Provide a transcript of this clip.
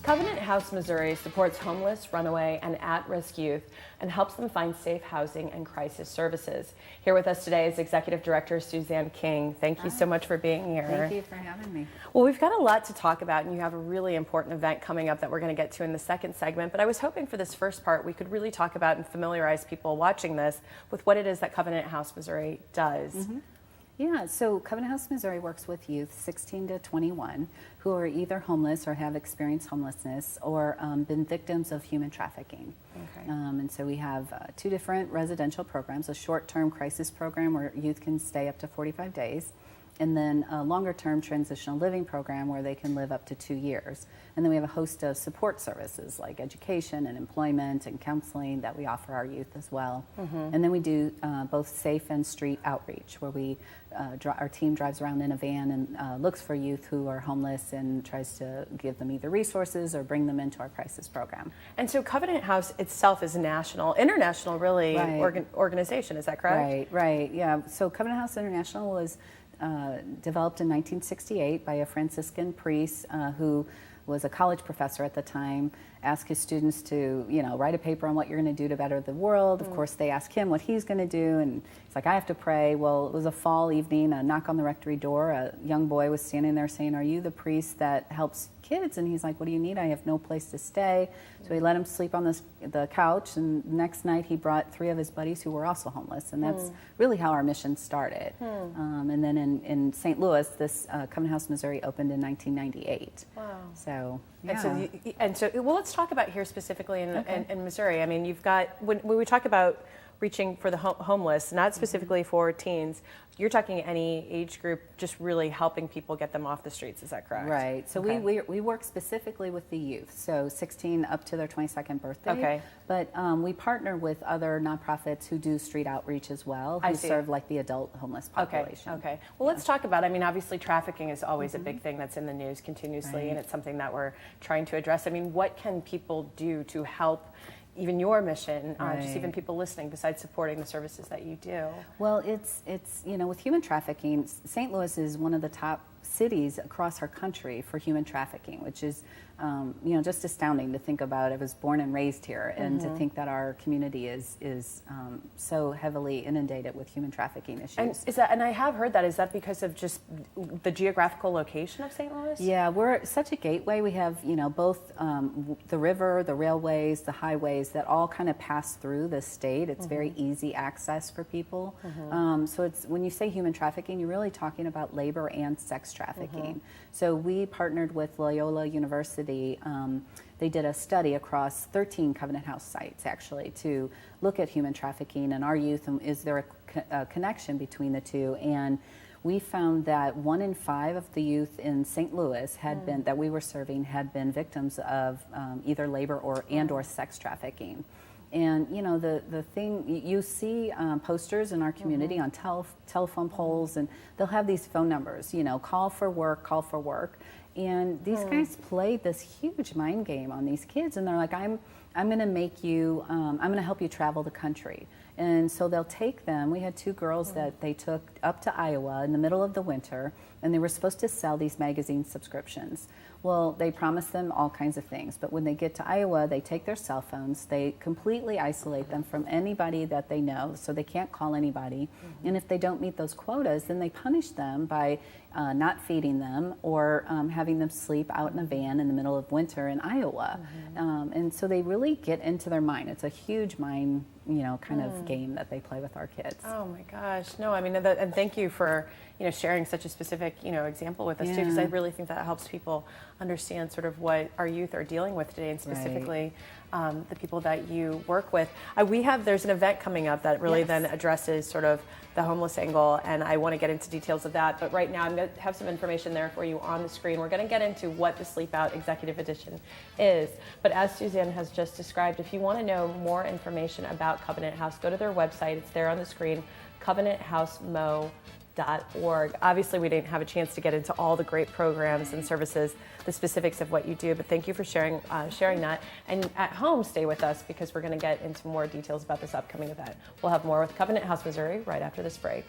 Covenant House, Missouri supports homeless, runaway, and at-risk youth and helps them find safe housing and crisis services. Here with us today is Executive Director Suzanne King. Thank you so much for being here. Thank you for having me. Well, we've got a lot to talk about, and you have a really important event coming up that we're going to get to in the second segment. But I was hoping for this first part we could really talk about and familiarize people watching this with what it is that Covenant House, Missouri does. Mm-hmm. Yeah, so Covenant House, Missouri works with youth 16 to 21 who are either homeless or have experienced homelessness or been victims of human trafficking. Okay. And so we have two different residential programs, a short-term crisis program where youth can stay up to 45 days, and then a longer-term transitional living program where they can live up to 2 years. And then we have a host of support services like education and employment and counseling that we offer our youth as well. Mm-hmm. And then we do both safe and street outreach, where we our team drives around in a van and looks for youth who are homeless and tries to give them either resources or bring them into our crisis program. And so Covenant House itself is a international really, right. Organization, is that correct? Right, yeah. So Covenant House International was developed in 1968 by a Franciscan priest who was a college professor at the time, asked his students to, write a paper on what you're going to do to better the world. Of course, they asked him what he's going to do, and he's like, I have to pray. Well, it was a fall evening, a knock on the rectory door. A young boy was standing there saying, are you the priest that helps kids? And he's like, what do you need? I have no place to stay. So he let him sleep on the couch, and the next night he brought 3 of his buddies who were also homeless, and that's really how our mission started. And then in St. Louis, this Covenant House, Missouri opened in 1998. Wow. So, yeah. And so, well, let's talk about here specifically in Missouri. I mean, you've got, when we talk about reaching for the homeless, not specifically for teens, you're talking any age group, just really helping people get them off the streets, is that correct? Right, so we work specifically with the youth, so 16 up to their 22nd birthday. Okay. But we partner with other nonprofits who do street outreach as well, who serve like the adult homeless population. Okay. Well, let's talk about, I mean, obviously trafficking is always a big thing that's in the news continuously, and it's something that we're trying to address. I mean, what can people do to help even your mission, just even people listening, besides supporting the services that you do? Well, it's with human trafficking, St. Louis is one of the top cities across our country for human trafficking, which is just astounding to think about. I was born and raised here, and to think that our community is so heavily inundated with human trafficking issues. And I have heard that. Is that because of just the geographical location of St. Louis? Yeah, we're such a gateway. We have both the river, the railways, the highways that all kind of pass through the state. It's very easy access for people. So it's, when you say human trafficking, you're really talking about labor and sex trafficking. So we partnered with Loyola University. They did a study across 13 Covenant House sites, actually, to look at human trafficking and our youth, and is there a connection between the two. And we found that 1 in 5 of the youth in St. Louis had been, that we were serving, had been victims of either labor or sex trafficking. And the thing, you see posters in our community on telephone poles, and they'll have these phone numbers, call for work. And these guys play this huge mind game on these kids, and they're like, I'm going to make you, I'm going to help you travel the country. And so they'll take them. We had 2 girls that they took up to Iowa in the middle of the winter, and they were supposed to sell these magazine subscriptions. Well, they promised them all kinds of things, but when they get to Iowa, they take their cell phones, they completely isolate them from anybody that they know, so they can't call anybody. And if they don't meet those quotas, then they punish them by not feeding them or having them sleep out in a van in the middle of winter in Iowa. And so they really get into their mind. It's a huge mind, kind of game that they play with our kids. Oh my gosh, no, I mean, and thank you for sharing such a specific example with us too, because I really think that helps people understand sort of what our youth are dealing with today, and specifically the people that you work with. There's an event coming up that really then addresses sort of the homeless angle, and I want to get into details of that, but right now I'm going to have some information there for you on the screen. We're going to get into what the Sleep Out Executive Edition is, but as Suzanne has just described, if you want to know more information about Covenant House, go to their website. It's there on the screen, covenanthousemo.org. Obviously, we didn't have a chance to get into all the great programs and services, the specifics of what you do, but thank you for sharing that. And at home, stay with us, because we're going to get into more details about this upcoming event. We'll have more with Covenant House, Missouri right after this break.